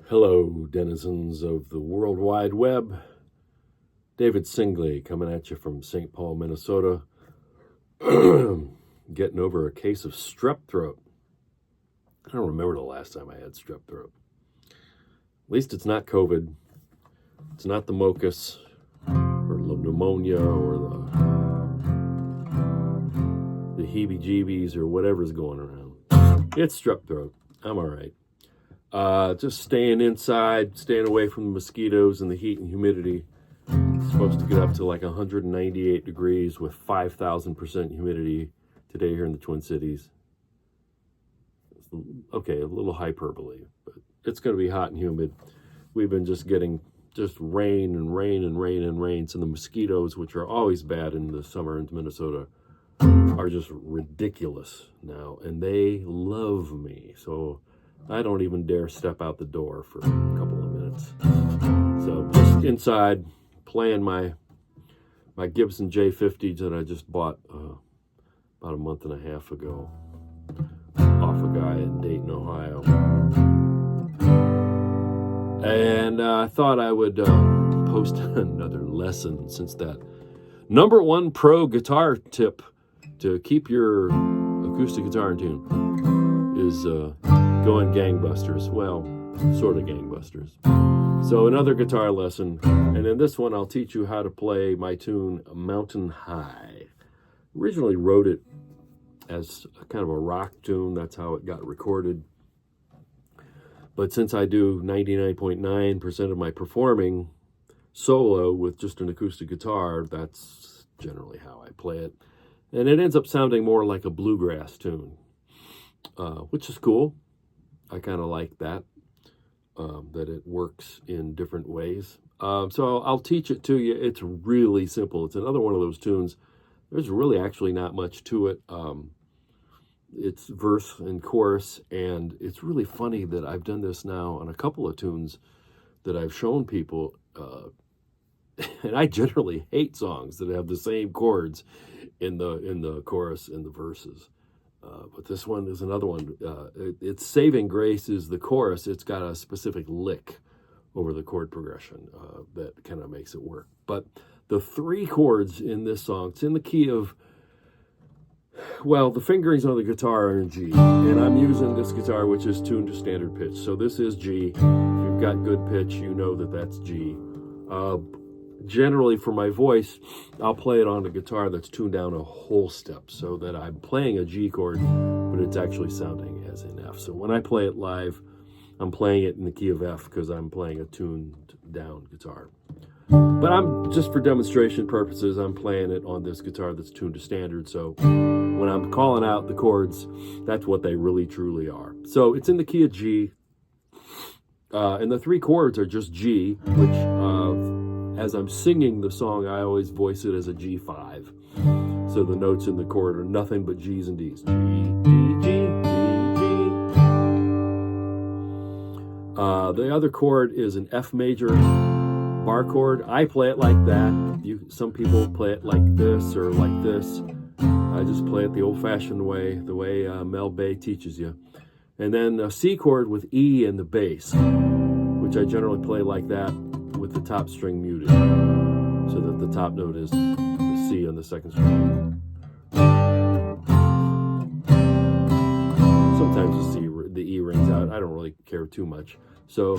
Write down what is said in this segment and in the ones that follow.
Hello, denizens of the World Wide Web. David Singley coming at you from St. Paul, Minnesota. Getting over a case of strep throat. I don't remember the last time I had strep throat. At least it's not COVID. It's not the mucus or the pneumonia or the heebie-jeebies or whatever's going around. It's strep throat. I'm all right. Just staying inside, staying away from the mosquitoes and the heat and humidity. It's supposed to get up to like 198 degrees with 5,000% humidity today here in the Twin Cities. Okay, a little hyperbole, but it's going to be hot and humid. We've been just getting rain and rain and rain and rain. So the mosquitoes, which are always bad in the summer in Minnesota, are just ridiculous now, and they love me. So I don't even dare step out the door for a couple of minutes. So just inside, playing my Gibson J50 that I just bought about a month and a half ago off a guy in Dayton, Ohio. And I thought I would post another lesson, since that number one pro guitar tip to keep your acoustic guitar in tune is going gangbusters. Well, sort of gangbusters. So another guitar lesson, and in this one I'll teach you how to play my tune Mountain High. Originally wrote it as a kind of a rock tune. That's how it got recorded. But since I do 99.9% of my performing solo with just an acoustic guitar, that's generally how I play it. And it ends up sounding more like a bluegrass tune, which is cool. I kind of like that, that it works in different ways. So I'll teach it to you. It's really simple. It's another one of those tunes. There's really actually not much to it. It's verse and chorus, and it's really funny that I've done this now on a couple of tunes that I've shown people. And I generally hate songs that have the same chords in the chorus and the verses. But this one is another one. Its saving grace is the chorus. It's got a specific lick over the chord progression that kind of makes it work. But the three chords in this song, it's in the key of, well, the fingerings on the guitar are in G. And I'm using this guitar, which is tuned to standard pitch. So this is G. If you've got good pitch, you know that that's G. Generally, for my voice, I'll play it on a guitar that's tuned down a whole step so that I'm playing a G chord, but it's actually sounding as in F. So when I play it live, I'm playing it in the key of F because I'm playing a tuned down guitar. But I'm just for demonstration purposes, I'm playing it on this guitar that's tuned to standard. So when I'm calling out the chords, that's what they really truly are. So it's in the key of G, and the three chords are just G, which as I'm singing the song, I always voice it as a G5. So the notes in the chord are nothing but G's and D's. G, D, G, D, G. The other chord is an F major bar chord. I play it like that. Some people play it like this or like this. I just play it the old-fashioned way, the way Mel Bay teaches you. And then a C chord with E in the bass, which I generally play like that, with the top string muted, so that the top note is the C on the second string. Sometimes the E rings out. I don't really care too much. So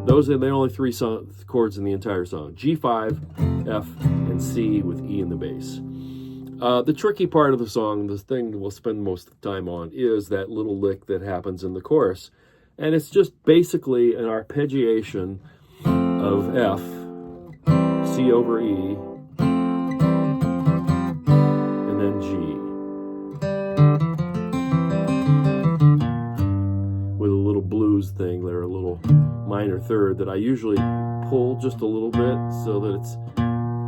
those are the only three chords in the entire song: G5, F, and C with E in the bass. The tricky part of the song, the thing we'll spend most of the time on, is that little lick that happens in the chorus. And it's just basically an arpeggiation of F, C over E, and then G. With a little blues thing there, a little minor third that I usually pull just a little bit so that it's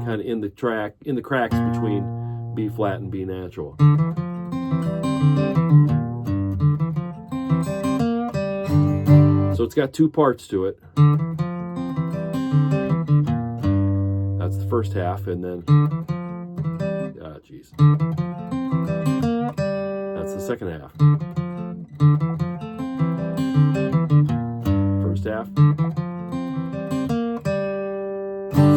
kind of in the cracks between B flat and B natural. So it's got two parts to it. That's the first half, and then, geez. second half. First half.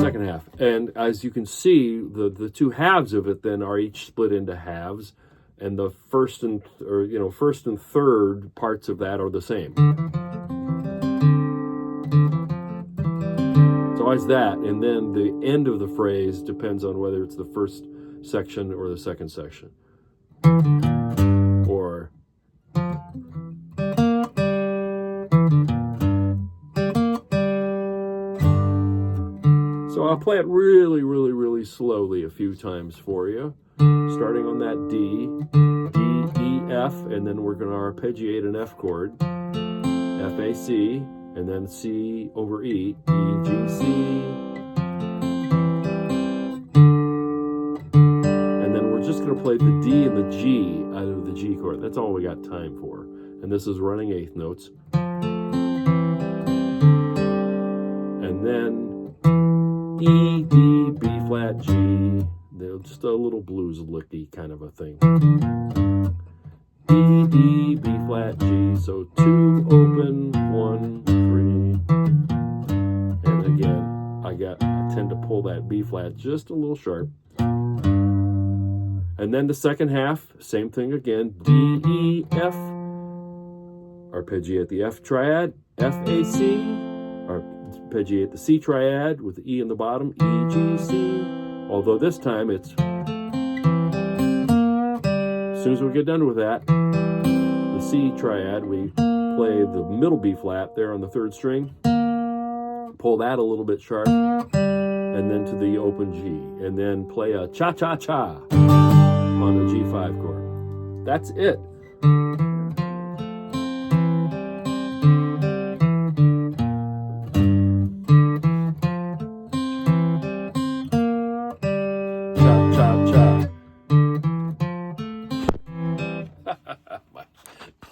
Second half. And as you can see, the two halves of it then are each split into halves, and the first and third parts of that are the same. It's always that, and then the end of the phrase depends on whether it's the first section or the second section. Or so I'll play it really, really, really slowly a few times for you, starting on that D, E, F, and then we're going to arpeggiate an F chord, F, A, C, and then C over E, E, G, C, and then we're just going to play the D and the G out of the G chord. That's all we got time for. And this is running eighth notes. And then E, D, B flat, G. Just a little blues licky kind of a thing. E, D, B flat, G. So 2 open, 1, 3. And again, I tend to pull that B flat just a little sharp. And then the second half, same thing again. D, E, F. Arpeggiate the F triad, F, A, C. Arpeggiate the C triad with the E in the bottom, E, G, C. Although this time it's, as soon as we get done with that, the C triad, we play the middle B flat there on the third string, pull that a little bit sharp, and then to the open G, and then play a cha-cha-cha on the G5 chord. That's it.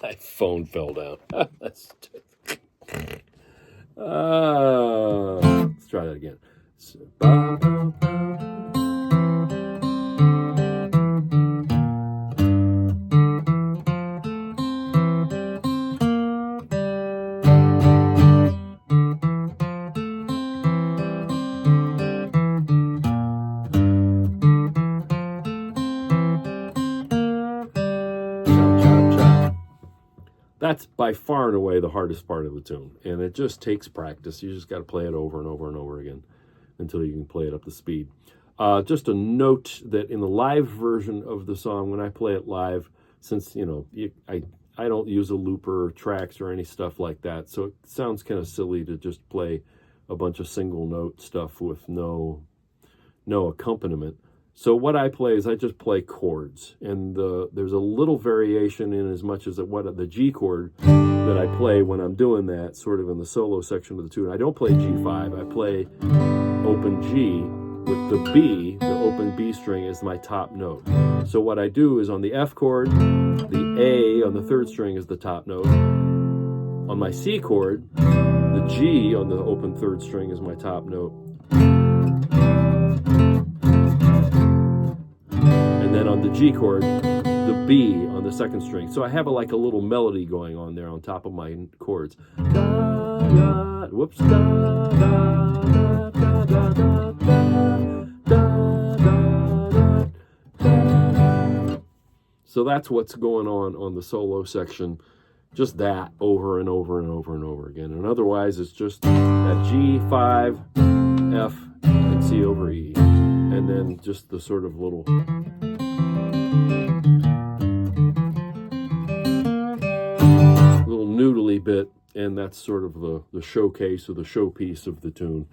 My phone fell down. Let's try that again. That's by far and away the hardest part of the tune, and it just takes practice. You just got to play it over and over and over again until you can play it up to speed. Just a note that in the live version of the song, when I play it live, since I don't use a looper or tracks or any stuff like that, so it sounds kind of silly to just play a bunch of single note stuff with no accompaniment. So what I play is I just play chords, and there's a little variation in as much as the G chord that I play when I'm doing that, sort of in the solo section of the tune. I don't play G5, I play open G with the B, the open B string is my top note. So what I do is on the F chord, the A on the third string is the top note. On my C chord, the G on the open third string is my top note. And then on the G chord, the B on the second string. So I have like a little melody going on there on top of my chords. Da, da, whoops, da, da, da, da, da, da, da, da, da. So that's what's going on the solo section. Just that over and over and over and over again. And otherwise, it's just that G, 5, F, and C over E. And then just the sort of little noodly bit, and that's sort of the showcase or the showpiece of the tune.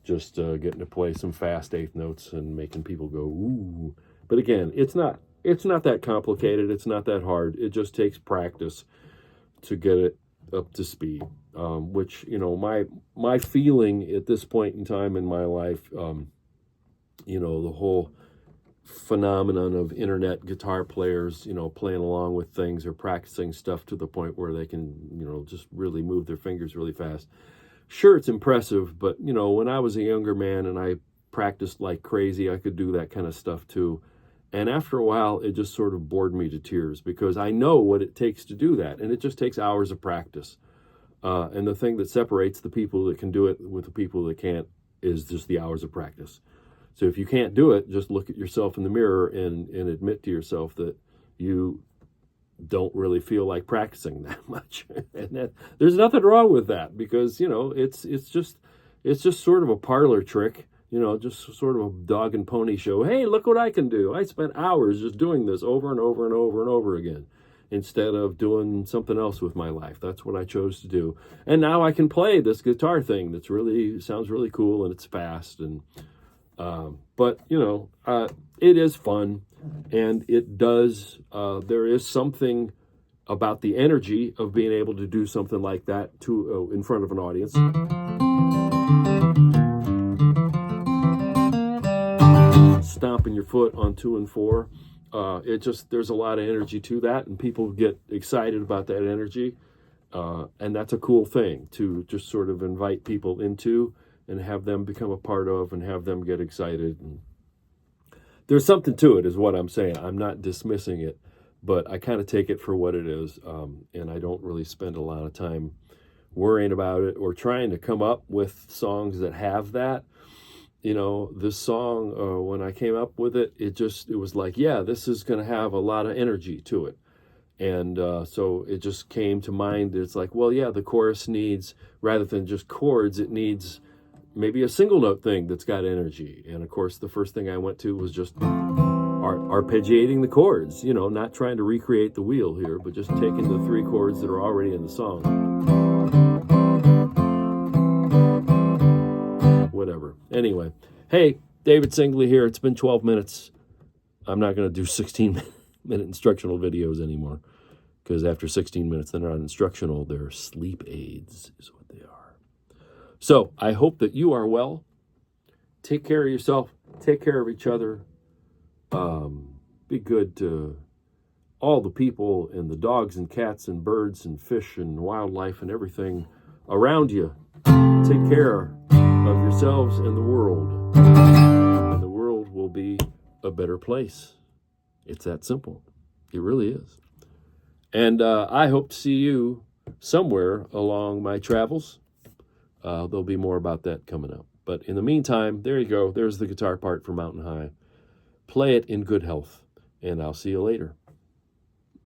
Just getting to play some fast eighth notes and making people go, ooh. But again, it's not that complicated. It's not that hard. It just takes practice to get it up to speed. Which, my feeling at this point in time in my life, the whole phenomenon of internet guitar players, playing along with things or practicing stuff to the point where they can, just really move their fingers really fast. Sure, it's impressive, but, when I was a younger man and I practiced like crazy, I could do that kind of stuff too. And after a while, it just sort of bored me to tears because I know what it takes to do that. And it just takes hours of practice. And the thing that separates the people that can do it with the people that can't is just the hours of practice. So if you can't do it, just look at yourself in the mirror and admit to yourself that you don't really feel like practicing that much. And there's nothing wrong with that because, it's just sort of a parlor trick. Just sort of a dog and pony show. Hey, look what I can do. I spent hours just doing this over and over and over and over again instead of doing something else with my life. That's what I chose to do. And now I can play this guitar thing that's really sounds really cool and it's fast. And but it is fun, and it does. There is something about the energy of being able to do something like that in front of an audience. Stomping your foot on 2 and 4. There's a lot of energy to that, and people get excited about that energy. And that's a cool thing to just sort of invite people into and have them become a part of and have them get excited. And there's something to it, is what I'm saying. I'm not dismissing it, but I kind of take it for what it is. And I don't really spend a lot of time worrying about it or trying to come up with songs that have that. This song, when I came up with it, it was like, yeah, this is going to have a lot of energy to it. And so it just came to mind. It's like, well, yeah, the chorus needs, rather than just chords, it needs maybe a single note thing that's got energy. And of course, the first thing I went to was just arpeggiating the chords, not trying to recreate the wheel here, but just taking the 3 chords that are already in the song. Whatever. Anyway, hey, David Singley here. It's been 12 minutes. I'm not going to do 16-minute instructional videos anymore, because after 16 minutes, they're not instructional. They're sleep aids is what they are. So I hope that you are well. Take care of yourself. Take care of each other. Be good to all the people and the dogs and cats and birds and fish and wildlife and everything around you. Take care of yourselves and the world. And the world will be a better place. It's that simple. It really is. And I hope to see you somewhere along my travels. There'll be more about that coming up. But in the meantime, there you go. There's the guitar part for Mountain High. Play it in good health, and I'll see you later.